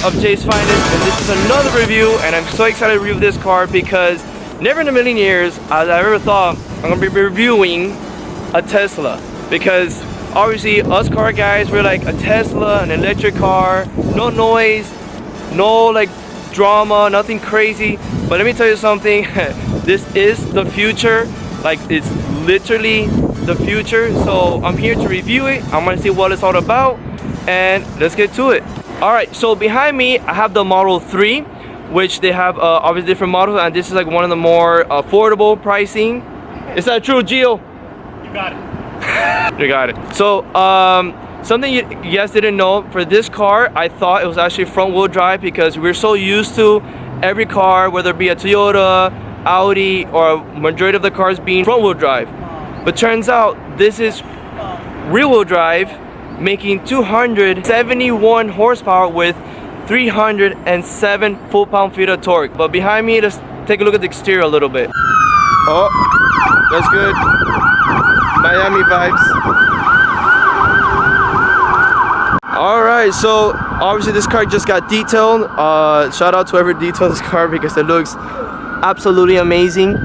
of Jay's Finest, and this is another review, and I'm so excited to review this car because never in a million years I ever thought I'm gonna be reviewing a Tesla, because obviously us car guys, we're like a Tesla, an electric car, no noise, no like drama, nothing crazy. But let me tell you something, this is the future. Like, it's literally the future. So I'm here to review it. I'm gonna see what it's all about, and let's get to it. All right, so behind me I have the Model 3, which they have obviously different models, and this is like one of the more affordable pricing. Is that true, Gio? You got it. You got it. So something you guys didn't know, for this car I thought it was actually front wheel drive, because we're so used to every car, whether it be a Toyota, Audi, or majority of the cars being front wheel drive. But turns out this is rear wheel drive, making 271 horsepower with 307 foot-pound-feet of torque. But behind me, let's take a look at the exterior a little bit. Oh, that's good. Miami vibes. Alright, so obviously this car just got detailed. Shout out to whoever detailed this car, because it looks absolutely amazing.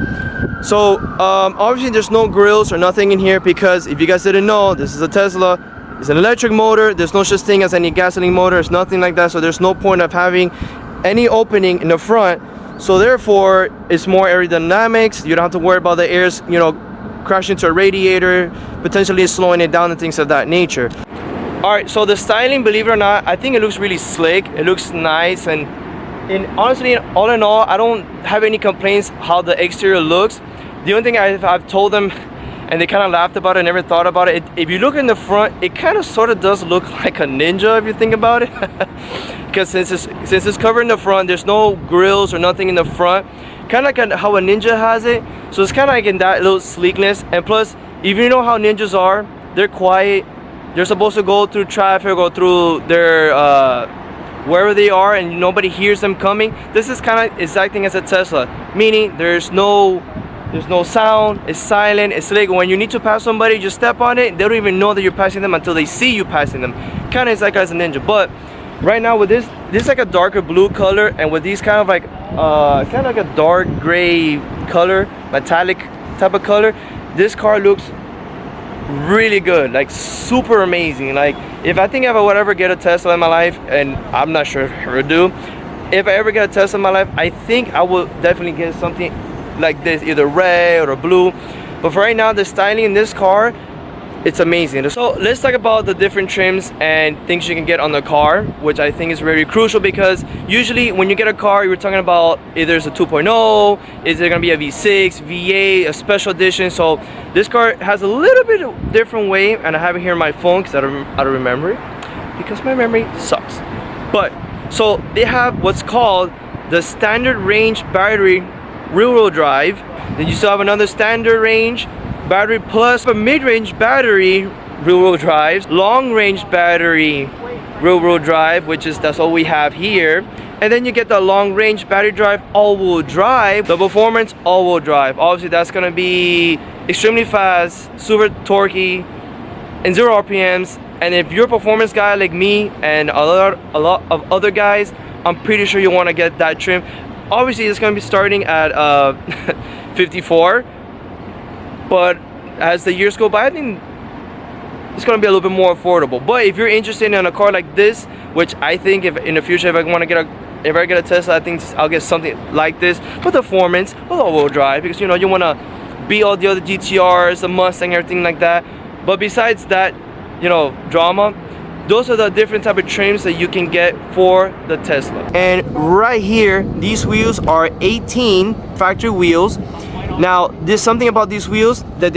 So obviously there's no grills or nothing in here, because if you guys didn't know, this is a Tesla. It's an electric motor. There's no such thing as any gasoline motor. It's nothing like that. So there's no point of having any opening in the front. So therefore, it's more aerodynamics. You don't have to worry about the airs, you know, crashing into a radiator, potentially slowing it down and things of that nature. All right, so the styling, believe it or not, I think it looks really slick. It looks nice, and honestly, all in all, I don't have any complaints how the exterior looks. The only thing I've told them, and they kind of laughed about it, never thought about it. If you look in the front, it kind of sort of does look like a Ninja, if you think about it. Because since it's covered in the front, there's no grills or nothing in the front, kind of like how a Ninja has it. So it's kind of like in that little sleekness. And plus, if you know how Ninjas are, they're quiet. They're supposed to go through traffic or through their wherever they are, and nobody hears them coming. This is kind of exacting as a Tesla, meaning there's no sound, it's silent, it's like when you need to pass somebody, just step on it, they don't even know that you're passing them until they see you passing them. Kind of is like as a Ninja. But right now with this is like a darker blue color, and with these kind of like a dark gray color, metallic type of color, this car looks really good, like super amazing. Like, if I would ever get a Tesla in my life, and I'm not sure if I ever do, if I ever get a Tesla in my life, I think I will definitely get something like this, either red or blue. But for right now, the styling in this car, it's amazing. So let's talk about the different trims and things you can get on the car, which I think is very crucial, because usually when you get a car, you're talking about either it's a 2.0, is it gonna be a V6, V8, a special edition. So this car has a little bit of different way, and I have it here on my phone because I don't remember it, because my memory sucks. But so they have what's called the standard range battery rear wheel drive. Then you still have another standard range battery plus a mid-range battery rear wheel drive, long range battery rear wheel drive, that's all we have here. And then you get the long range battery drive all wheel drive, the performance all wheel drive. Obviously that's gonna be extremely fast, super torquey, and 0 RPMs. And if you're a performance guy like me and a lot of other guys, I'm pretty sure you want to get that trim. Obviously it's going to be starting at 54, but as the years go by, I think it's going to be a little bit more affordable. But if you're interested in a car like this, which I think if in the future, if I get a Tesla, I think I'll get something like this with performance, with all-wheel drive, because you know you want to beat all the other GTRs, the Mustang, everything like that. But besides that, you know, drama, those are the different type of trims that you can get for the Tesla. And right here, these wheels are 18 factory wheels. Now, there's something about these wheels that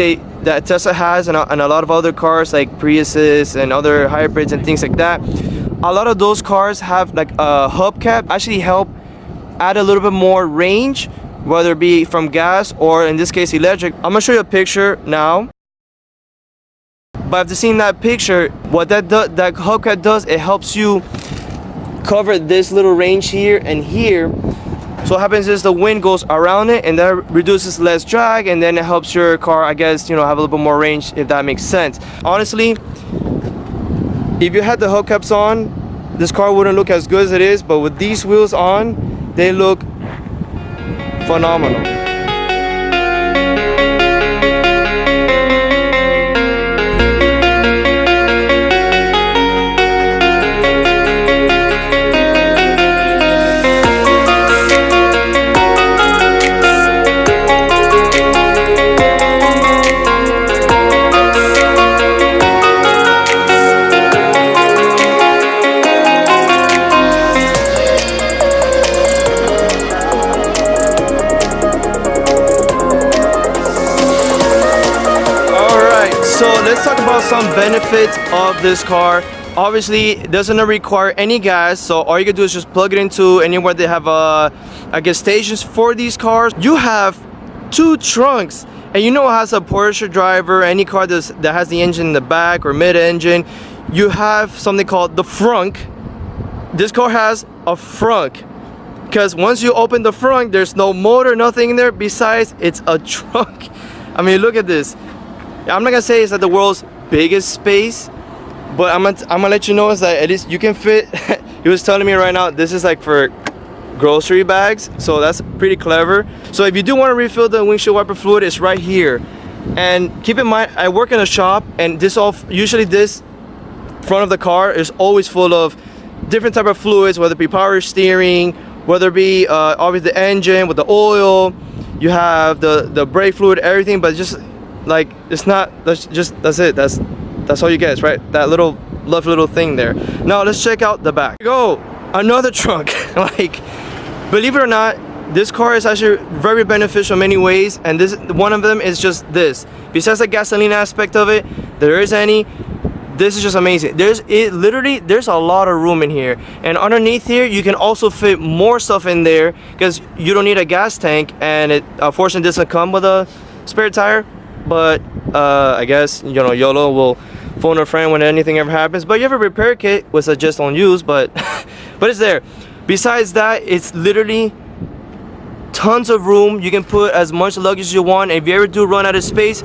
Tesla has, and a lot of other cars like Priuses and other hybrids and things like that. A lot of those cars have like a hubcap, actually help add a little bit more range, whether it be from gas or in this case electric. I'm gonna show you a picture now. But after seeing that picture, what that hubcap does, it helps you cover this little range here and here. So what happens is the wind goes around it, and that reduces less drag, and then it helps your car, I guess, you know, have a little bit more range, if that makes sense. Honestly, if you had the hubcaps on, this car wouldn't look as good as it is, but with these wheels on, they look phenomenal. So let's talk about some benefits of this car. Obviously, it doesn't require any gas, so all you can do is just plug it into anywhere they have I guess stations for these cars. You have 2 trunks, and you know it has a Porsche driver, any car that has the engine in the back or mid-engine, you have something called the frunk. This car has a frunk, because once you open the frunk, there's no motor, nothing in there. Besides, it's a trunk. I mean, look at this. I'm not gonna say it's like the world's biggest space, but I'm gonna let you know is that at least you can fit. He was telling me right now this is like for grocery bags, so that's pretty clever. So if you do want to refill the windshield wiper fluid, it's right here. And keep in mind, I work in a shop, and usually this front of the car is always full of different type of fluids, whether it be power steering, whether it be obviously the engine with the oil. You have the brake fluid, everything, but just like it's not, that's it, that's all you get, right? That lovely little thing there. Now let's check out the back. Go, another trunk. Like, believe it or not, this car is actually very beneficial in many ways, and this one of them is just this. Besides the gasoline aspect of it, there is any, this is just amazing. There's a lot of room in here, and underneath here you can also fit more stuff in there because you don't need a gas tank, and it unfortunately doesn't come with a spare tire. But I guess, you know, YOLO, will phone a friend when anything ever happens. But you have a repair kit, which I just don't use, but but it's there. Besides that, it's literally tons of room. You can put as much luggage as you want. If you ever do run out of space,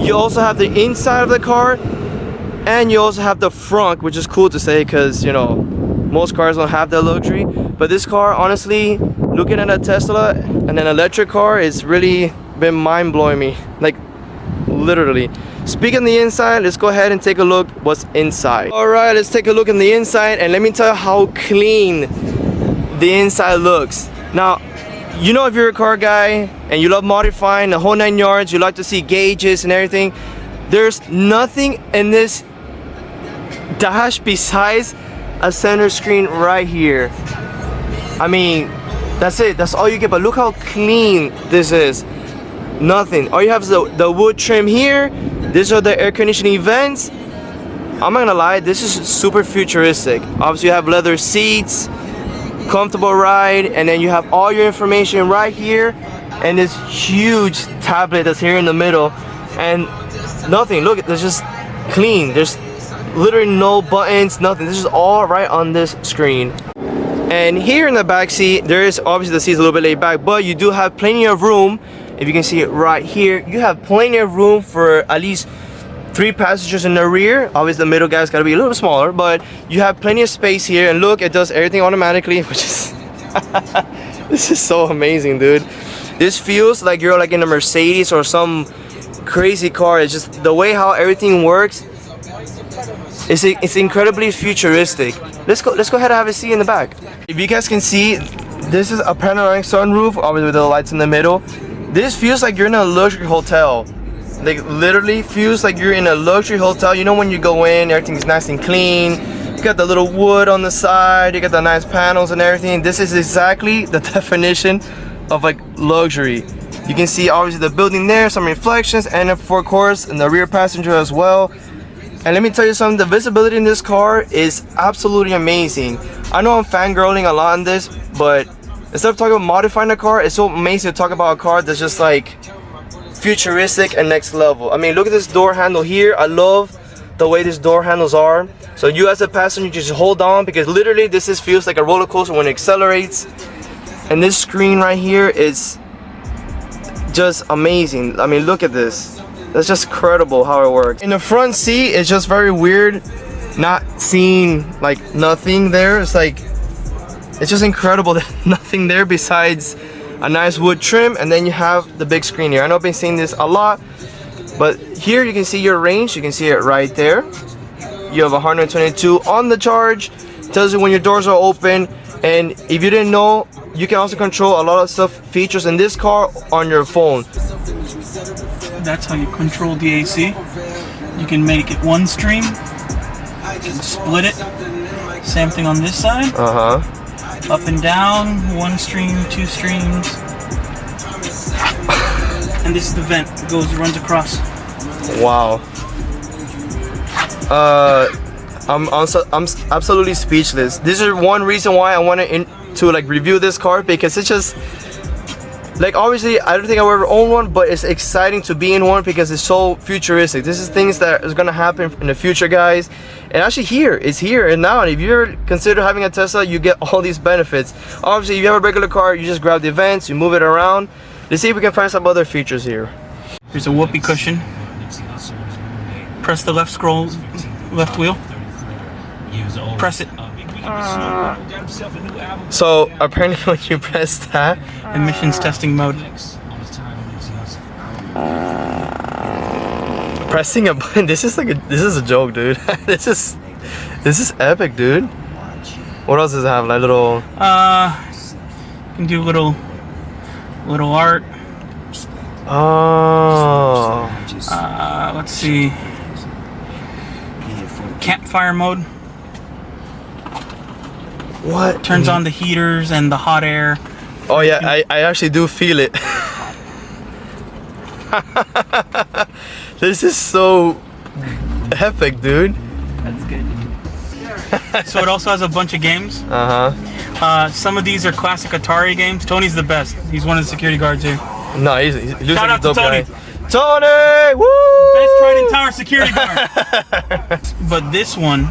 you also have the inside of the car, and you also have the front, which is cool to say because, you know, most cars don't have that luxury. But this car, honestly, looking at a Tesla and an electric car, it's really been mind-blowing me. Like, literally. Speaking of the inside, let's go ahead and take a look what's inside. All right, let's take a look in the inside, and let me tell you how clean the inside looks. Now, you know, if you're a car guy and you love modifying the whole 9 yards, you like to see gauges and everything, there's nothing in this dash besides a center screen right here. I mean, that's it, that's all you get. But look how clean this is. Nothing. All you have is the wood trim here. These are the air conditioning vents. I'm not gonna lie, this is super futuristic. Obviously you have leather seats, comfortable ride, and then you have all your information right here, and this huge tablet that's here in the middle, and nothing. Look, there's just clean. There's literally no buttons, nothing. This is all right on this screen. And here in the back seat, there is obviously the seat's a little bit laid back, but you do have plenty of room. If you can see it right here, you have plenty of room for at least 3 passengers in the rear. Obviously the middle guy's got to be a little smaller, but you have plenty of space here. And look, it does everything automatically, which is this is so amazing, dude. This feels like you're like in a Mercedes or some crazy car. It's just the way how everything works. It's incredibly futuristic. Let's go ahead and have a seat in the back. If you guys can see, this is a panoramic sunroof, obviously with the lights in the middle. This feels like you're in a luxury hotel. Like, literally feels like you're in a luxury hotel. You know, when you go in, everything's nice and clean. You got the little wood on the side, you got the nice panels and everything. This is exactly the definition of like luxury. You can see obviously the building there, some reflections, and of course in the rear passenger as well. And let me tell you something, the visibility in this car is absolutely amazing. I know I'm fangirling a lot on this, but instead of talking about modifying a car, it's so amazing to talk about a car that's just like futuristic and next level. I mean, look at this door handle here. I love the way these door handles are. So you as a passenger just hold on, because literally this feels like a roller coaster when it accelerates. And this screen right here is just amazing. I mean, look at this. That's just incredible how it works. In the front seat, it's just very weird not seeing like nothing there. It's like, it's just incredible that nothing there besides a nice wood trim, and then you have the big screen here. I know I've been seeing this a lot, but here you can see your range. You can see it right there. You have 122 on the charge. Tells you when your doors are open, and if you didn't know, you can also control a lot of stuff, features in this car on your phone. That's how you control the AC. You can make it one stream, split it. Same thing on this side. Up and down, one stream, two streams. And this is the vent. It runs across. Wow. I'm absolutely speechless. This is one reason why I wanted to like review this car, because it's just like, obviously I don't think I'll ever own one, but it's exciting to be in one because it's so futuristic. This is things that is gonna happen in the future, guys. And actually it's here and now. And if you ever consider having a Tesla, you get all these benefits. Obviously, if you have a regular car, you just grab the vents, you move it around. Let's see if we can find some other features here. There's a whoopee cushion. Press the left wheel. Press it. So apparently when you press that, emissions testing mode. pressing a button, this is a joke, dude. this is epic, dude. What else does it have? Like little you can do little art. Oh. Let's see. Campfire mode. What? Turns on the heaters and the hot air. Oh yeah, I actually do feel it. This is so epic, dude. That's good. So it also has a bunch of games. Some of these are classic Atari games. Tony's the best. He's one of the security guards here. No, he's Shout out to Tony. Tony! Woo! Best Trident Tower security guard. But this one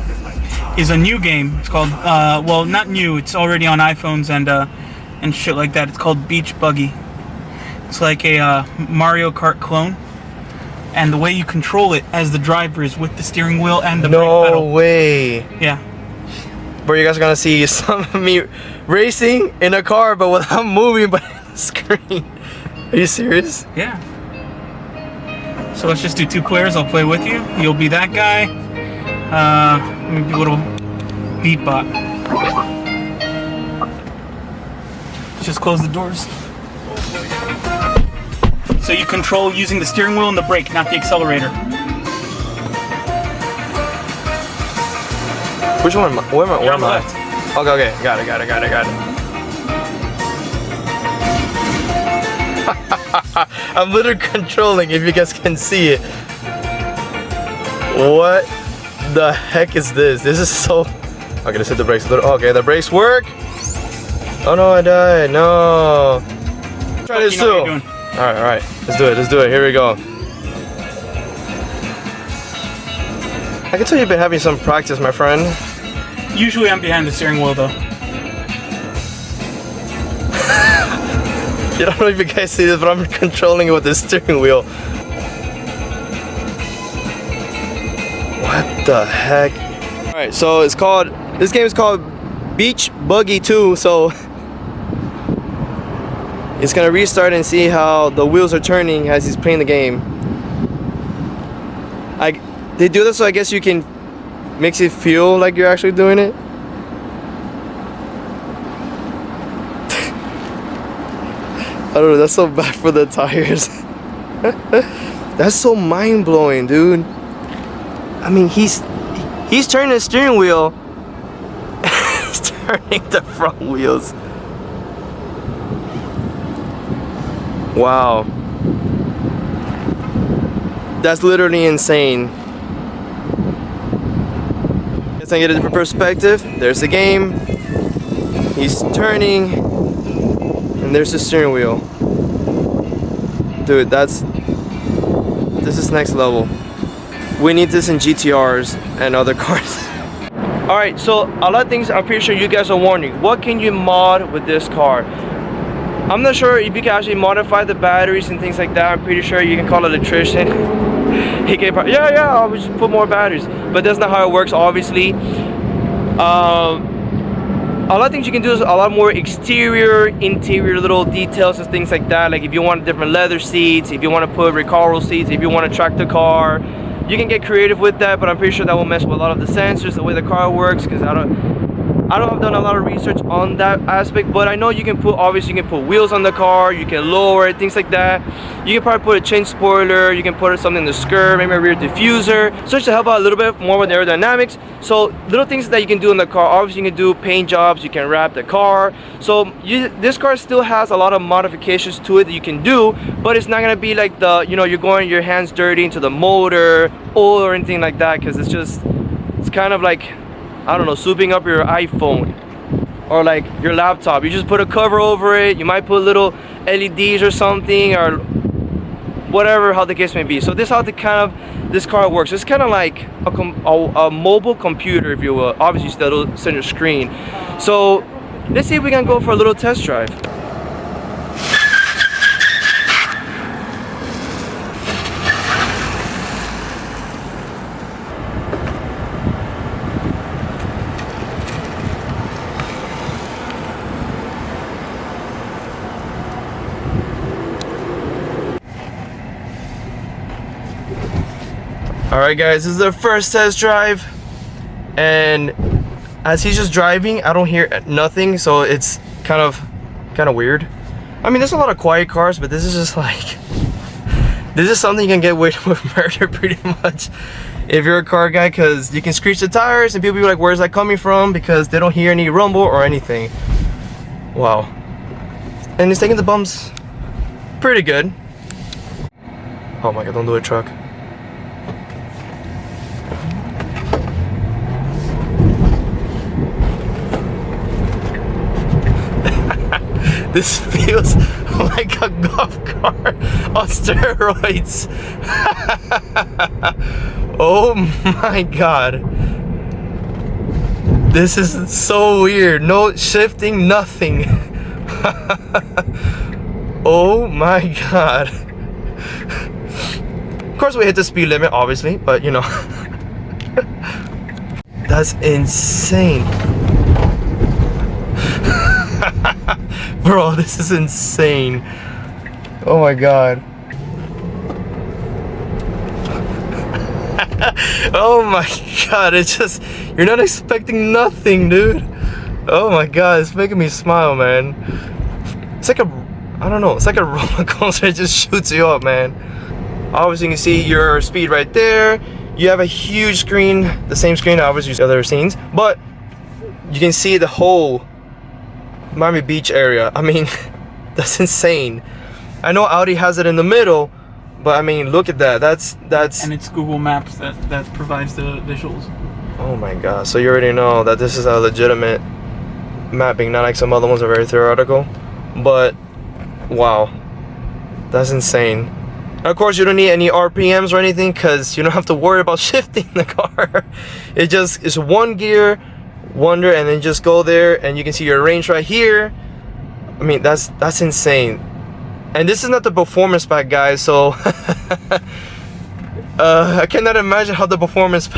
is a new game. It's called, well, not new. It's already on iPhones and shit like that. It's called Beach Buggy. It's like a Mario Kart clone. And the way you control it as the driver is with the steering wheel and the brake pedal. No way. Yeah. Bro, you guys are gonna see some of me racing in a car, but without moving, but on the screen. Are you serious? Yeah. So let's just do 2 players. I'll play with you. You'll be that guy. Maybe a little beat bot. Just close the doors. So you control using the steering wheel and the brake, not the accelerator. Which one? Where am I? Left. Okay, got it. I'm literally controlling, if you guys can see it. What the heck is this? This is so... Okay, let's hit the brakes. Okay, the brakes work. Oh no, I died. No. Try this too. Alright. Let's do it. Here we go. I can tell you've been having some practice, my friend. Usually I'm behind the steering wheel though. I don't know if you guys see this, but I'm controlling it with the steering wheel. What the heck? Alright, so this game is called Beach Buggy 2, so it's gonna restart and see how the wheels are turning as he's playing the game. They do this so I guess you can makes it feel like you're actually doing it. I don't know, that's so bad for the tires. That's so mind-blowing, dude. I mean, he's turning the steering wheel. He's turning the front wheels. Wow. That's literally insane. Guess I get a different perspective. There's the game. He's turning. And there's the steering wheel. Dude, this is next level. We need this in GTRs and other cars. Alright, so a lot of things I'm pretty sure you guys are wondering. What can you mod with this car? I'm not sure if you can actually modify the batteries and things like that. I'm pretty sure you can call an electrician. Yeah, I'll just put more batteries. But that's not how it works, obviously. A lot of things you can do is a lot more exterior, interior little details and things like that. Like if you want different leather seats, if you want to put recaro seats, if you want to track the car, you can get creative with that. But I'm pretty sure that will mess with a lot of the sensors, the way the car works, because I don't have done a lot of research on that aspect. But I know you can put, obviously you can put wheels on the car, you can lower it, things like that. You can probably put a chain spoiler, you can put something in the skirt, maybe a rear diffuser, so just to help out a little bit more with aerodynamics. So little things that you can do in the car. Obviously you can do paint jobs, you can wrap the car. So this car still has a lot of modifications to it that you can do, but it's not gonna be like the, you know, you're going your hands dirty into the motor, oil or anything like that, because it's kind of like, I don't know, souping up your iPhone or like your laptop. You just put a cover over it, you might put little LEDs or something, or whatever, how the case may be. So this is how this car works. It's kind of like a mobile computer, if you will. Obviously still center screen. So let's see if we can go for a little test drive. Alright guys, this is the first test drive, and as he's just driving, I don't hear nothing, so it's kind of weird. I mean, there's a lot of quiet cars, but this is just like, this is something you can get away with murder pretty much if you're a car guy, because you can screech the tires and people be like, where's that coming from, because they don't hear any rumble or anything. Wow. And it's taking the bumps pretty good. Oh my god, don't do it, truck. This feels like a golf cart on steroids. Oh my god. This is so weird. No shifting, nothing. Oh my god. Of course we hit the speed limit, obviously, but you know. That's insane. Bro, this is insane. Oh my god. Oh my god, it's just, you're not expecting nothing, dude. Oh my god, it's making me smile, man. It's like I don't know, it's like a roller coaster. It just shoots you up, man. Obviously you can see your speed right there. You have a huge screen, the same screen obviously as the other scenes, but you can see the whole Miami Beach area. I mean, that's insane. I know Audi has it in the middle, but I mean, look at that. That's and it's Google Maps that provides the visuals. Oh my god, so you already know that this is a legitimate mapping, not like some other ones are very theoretical. But wow, that's insane. And of course you don't need any RPMs or anything, because you don't have to worry about shifting the car. It's one gear, wonder, and then just go there and you can see your range right here. I mean, that's insane. And this is not the performance pack, guys, so I cannot imagine how the performance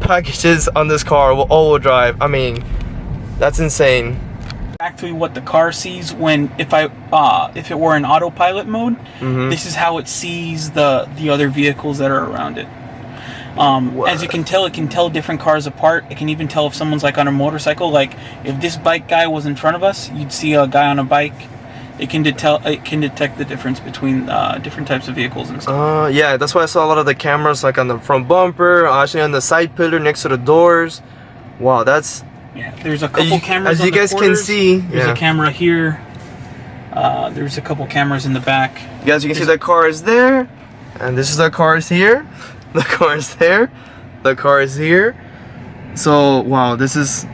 package is on this car with all-wheel drive. I mean, that's insane. Actually, what the car sees when, if it were in autopilot mode, this is how it sees the other vehicles that are around it. As you can tell, it can tell different cars apart. It can even tell if someone's like on a motorcycle. Like if this bike guy was in front of us, you'd see a guy on a bike. It can detect the difference between different types of vehicles and stuff. Yeah, that's why I saw a lot of the cameras like on the front bumper, actually on the side pillar next to the doors. Wow, that's, yeah. There's a couple cameras. As you guys can see, there's a camera here. There's a couple cameras in the back. Guys, you can see the car is there, and this is the car is here. The car is there. The car is here. So wow, this is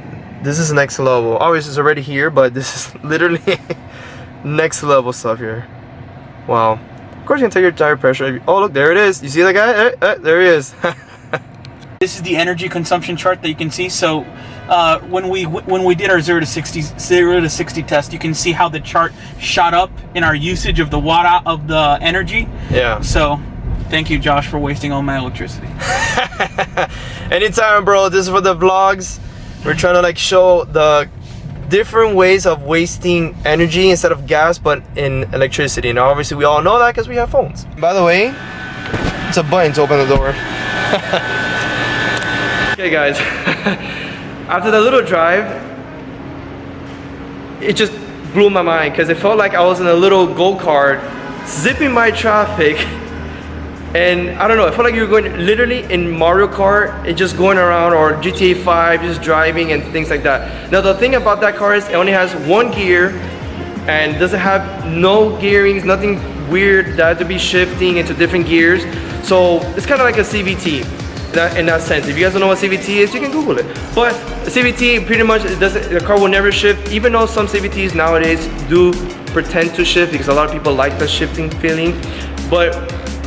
next level. Obviously it's already here, but this is literally next level stuff here. Wow. Of course you can take your tire pressure. Oh look, there it is. You see that guy? There he is. This is the energy consumption chart that you can see. So when we did our 0 to 60 test, you can see how the chart shot up in our usage of the watt of the energy. Yeah. So Thank you, Josh, for wasting all my electricity. Anytime, bro. This is for the vlogs. We're trying to like show the different ways of wasting energy instead of gas, but in electricity. Now, obviously, we all know that because we have phones. By the way, it's a button to open the door. Okay, guys. After the little drive, it just blew my mind because it felt like I was in a little go-kart, zipping by traffic. And I don't know, it felt like you were going literally in Mario Kart, it just going around, or GTA 5, just driving and things like that. Now the thing about that car is it only has one gear and doesn't have no gearings, nothing weird that has to be shifting into different gears. So it's kind of like a CVT in that sense. If you guys don't know what CVT is, you can Google it. But CVT pretty much, the car will never shift, even though some CVTs nowadays do pretend to shift because a lot of people like the shifting feeling. But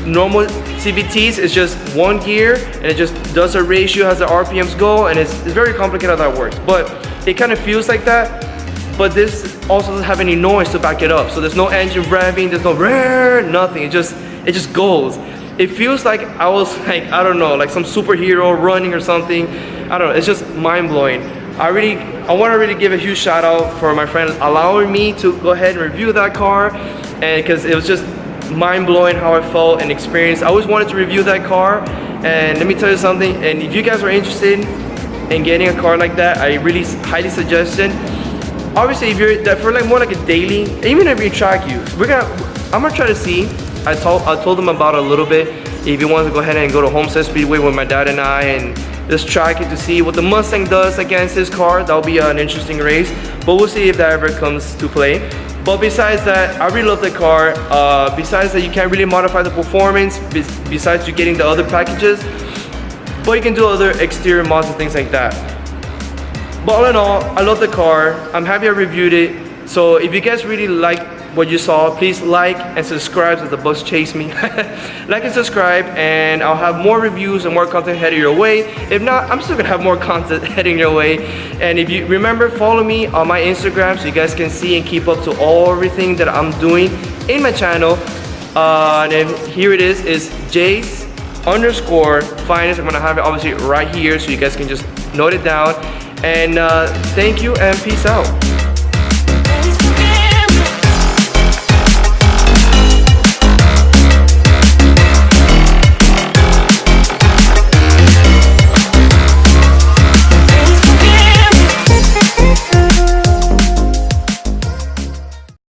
normal CVTs is just one gear and it just does a ratio, has the RPMs go, and it's very complicated how that works. But it kind of feels like that. But this also doesn't have any noise to back it up. So there's no engine revving, there's no nothing. It just goes. It feels like I was like, I don't know, like some superhero running or something. I don't know, it's just mind-blowing. I want to really give a huge shout out for my friend allowing me to go ahead and review that car, and because it was just mind-blowing how I felt and experienced. I always wanted to review that car, and let me tell you something, and if you guys are interested in getting a car like that, I really highly suggest it. Obviously, if you're that for like more like a daily, even if you're track use, I'm gonna try to see. I told them about it a little bit. If you want to go ahead and go to Homestead Speedway with my dad and I and just track it to see what the Mustang does against his car, that'll be an interesting race. But we'll see if that ever comes to play. But besides that, I really love the car. Besides that, you can't really modify the performance besides you getting the other packages, but you can do other exterior mods and things like that. But all in all, I love the car. I'm happy I reviewed it. So if you guys really like what you saw, please like and subscribe as the bus chase me. Like and subscribe, and I'll have more reviews and more content heading your way. If not, I'm still gonna have more content heading your way. And if you remember, follow me on my Instagram so you guys can see and keep up to everything that I'm doing in my channel. And then here it is Jace_finance. I'm gonna have it obviously right here so you guys can just note it down. And thank you and peace out.